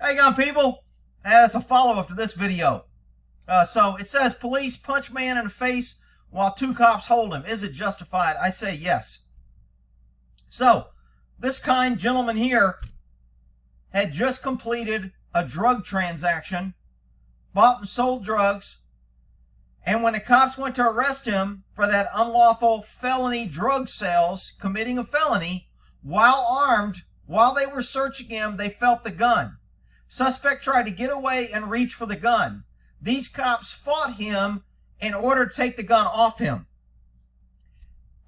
How you going, people? As a follow-up to this video. So it says police punch man in the face while two cops hold him. Is it justified? I say yes. So this kind gentleman here had just completed a drug transaction, bought and sold drugs, and when the cops went to arrest him for that unlawful felony drug sales, committing a felony, while armed, while they were searching him, they felt the gun. Suspect tried to get away and reach for the gun. These cops fought him in order to take the gun off him.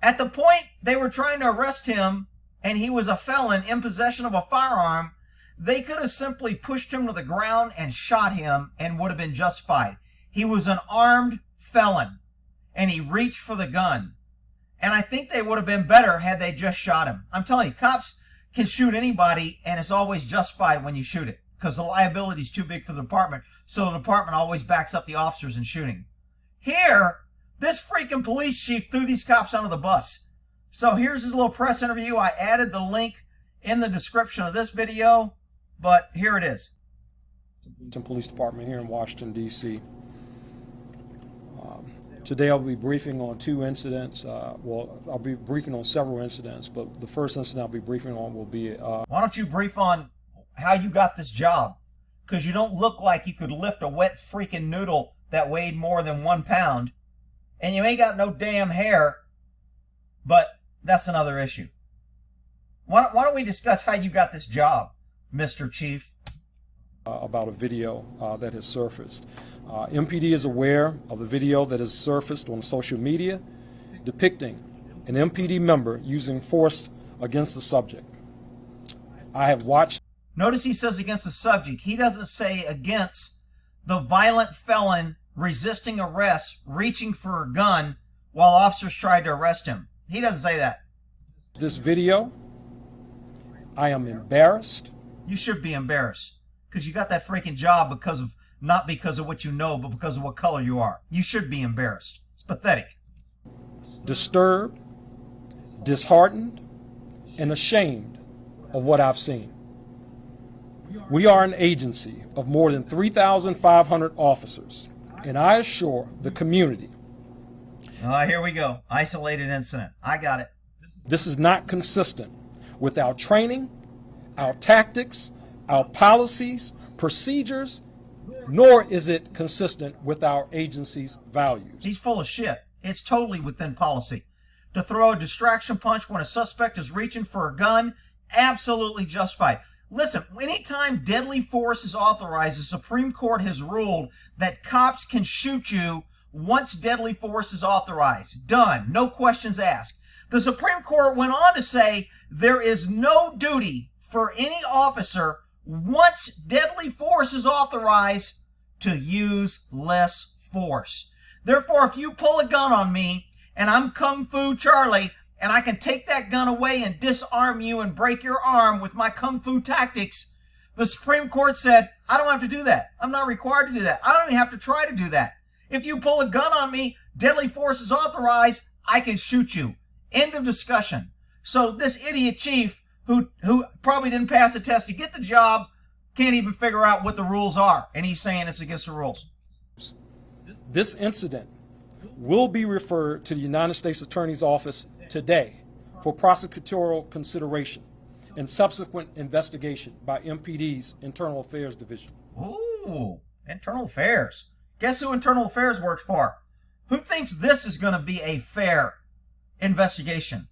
At the point they were trying to arrest him, and he was a felon in possession of a firearm, they could have simply pushed him to the ground and shot him and would have been justified. He was an armed felon, and he reached for the gun. And I think they would have been better had they just shot him. I'm telling you, cops can shoot anybody, and it's always justified when you shoot it, because the liability is too big for the department, so the department always backs up the officers in shooting. Here, this freaking police chief threw these cops under the bus. So here's his little press interview. I added the link in the description of this video, but here it is. Police Department here in Washington, D.C. Today I'll be briefing on two incidents. I'll be briefing on several incidents, but the first incident I'll be briefing on will be... Why don't you brief on how you got this job? Because you don't look like you could lift a wet freaking noodle that weighed more than 1 pound, and you ain't got no damn hair, but that's another issue. Why don't we discuss how you got this job, Mr. Chief? About a video that has surfaced. MPD is aware of the video that has surfaced on social media depicting an MPD member using force against the subject. I have watched... Notice he says against the subject. He doesn't say against the violent felon resisting arrest, reaching for a gun while officers tried to arrest him. He doesn't say that. This video, I am embarrassed. You should be embarrassed, because you got that freaking job because of, not because of what you know, but because of what color you are. You should be embarrassed. It's pathetic. Disturbed, disheartened, and ashamed of what I've seen. We are an agency of more than 3,500 officers, and I assure the community. Here we go. Isolated incident. I got it. This is not consistent with our training, our tactics, our policies, procedures, nor is it consistent with our agency's values. He's full of shit. It's totally within policy. To throw a distraction punch when a suspect is reaching for a gun, absolutely justified. Listen, anytime deadly force is authorized, the Supreme Court has ruled that cops can shoot you once deadly force is authorized. Done. No questions asked. The Supreme Court went on to say there is no duty for any officer once deadly force is authorized to use less force. Therefore, if you pull a gun on me and I'm Kung Fu Charlie and I can take that gun away and disarm you and break your arm with my Kung Fu tactics, the Supreme Court said, I don't have to do that. I'm not required to do that. I don't even have to try to do that. If you pull a gun on me, deadly force is authorized, I can shoot you. End of discussion. So this idiot chief who probably didn't pass the test to get the job can't even figure out what the rules are, and he's saying it's against the rules. This incident will be referred to the United States Attorney's Office today for prosecutorial consideration and subsequent investigation by MPD's Internal Affairs Division. Ooh, Internal Affairs. Guess who Internal Affairs works for? Who thinks this is going to be a fair investigation?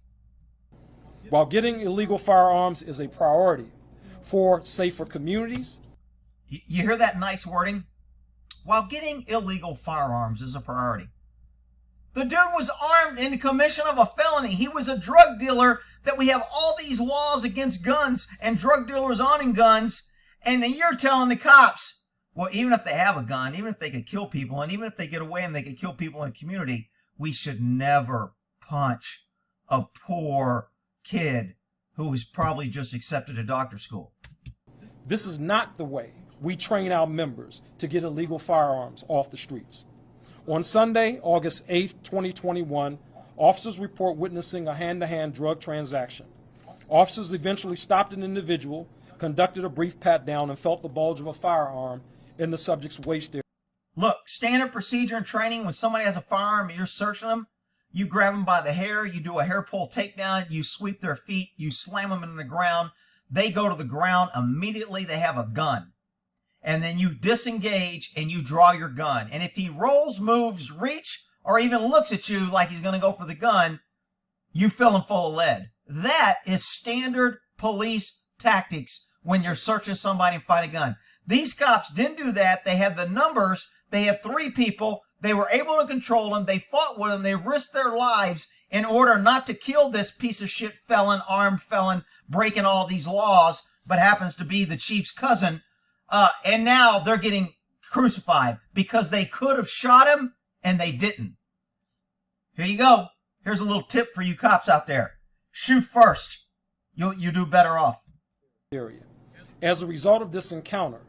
While getting illegal firearms is a priority for safer communities. You hear that nice wording? While getting illegal firearms is a priority. The dude was armed in the commission of a felony. He was a drug dealer that we have all these laws against guns and drug dealers owning guns. And then you're telling the cops, well, even if they have a gun, even if they could kill people, and even if they get away and they could kill people in the community, we should never punch a poor kid who was probably just accepted to doctor school. This is not the way we train our members to get illegal firearms off the streets. On Sunday, August 8th, 2021, officers report witnessing a hand-to-hand drug transaction. Officers eventually stopped an individual conducted a brief pat-down, and felt the bulge of a firearm in the subject's waist area. Look, standard procedure and training, when somebody has a firearm and you're searching them, you grab them by the hair, you do a hair pull takedown, you sweep their feet, you slam them into the ground. They go to the ground immediately. They have a gun. And then you disengage and you draw your gun. And if he rolls, moves, reach, or even looks at you like he's going to go for the gun, you fill him full of lead. That is standard police tactics when you're searching somebody and find a gun. These cops didn't do that. They had the numbers. They had 3 people. They were able to control them. They fought with them. They risked their lives in order not to kill this piece of shit felon, armed felon, breaking all these laws, but happens to be the chief's cousin. And now they're getting crucified because they could have shot him and they didn't. Here you go. Here's a little tip for you cops out there. Shoot first. You do better off. As a result of this encounter,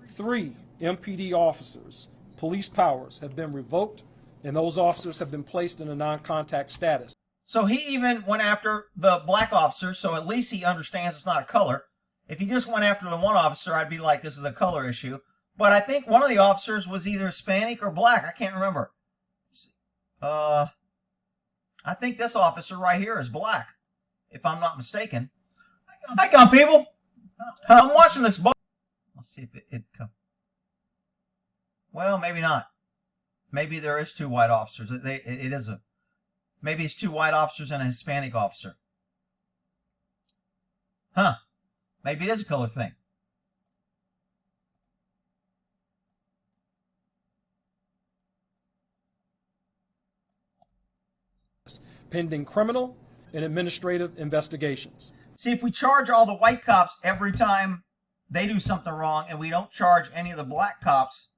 3 MPD officers' police powers have been revoked, and those officers have been placed in a non-contact status. So he even went after the black officer, so at least he understands it's not a color. If he just went after the one officer, I'd be like, this is a color issue. But I think one of the officers was either Hispanic or black. I can't remember. I think this officer right here is black, if I'm not mistaken. Hi, gun people. I'm watching this. Let's see if it comes. Well, maybe not. Maybe there is 2 white officers. Maybe it's 2 white officers and a Hispanic officer. Huh. Maybe it is a color thing. Pending criminal and administrative investigations. See, if we charge all the white cops every time they do something wrong and we don't charge any of the black cops,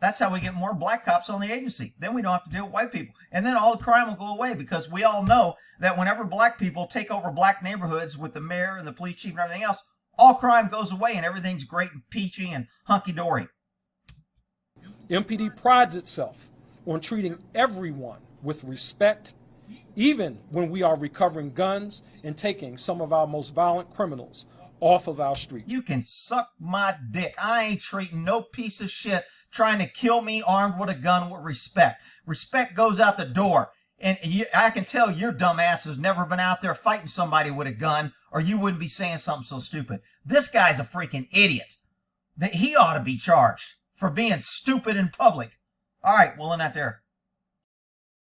that's how we get more black cops on the agency. Then we don't have to deal with white people. And then all the crime will go away, because we all know that whenever black people take over black neighborhoods with the mayor and the police chief and everything else, all crime goes away and everything's great and peachy and hunky-dory. MPD prides itself on treating everyone with respect, even when we are recovering guns and taking some of our most violent criminals off of our streets. You can suck my dick. I ain't treating no piece of shit trying to kill me armed with a gun with respect. Respect goes out the door. And I can tell your dumb ass has never been out there fighting somebody with a gun, or you wouldn't be saying something so stupid. This guy's a freaking idiot. He ought to be charged for being stupid in public. All right, we'll end that there.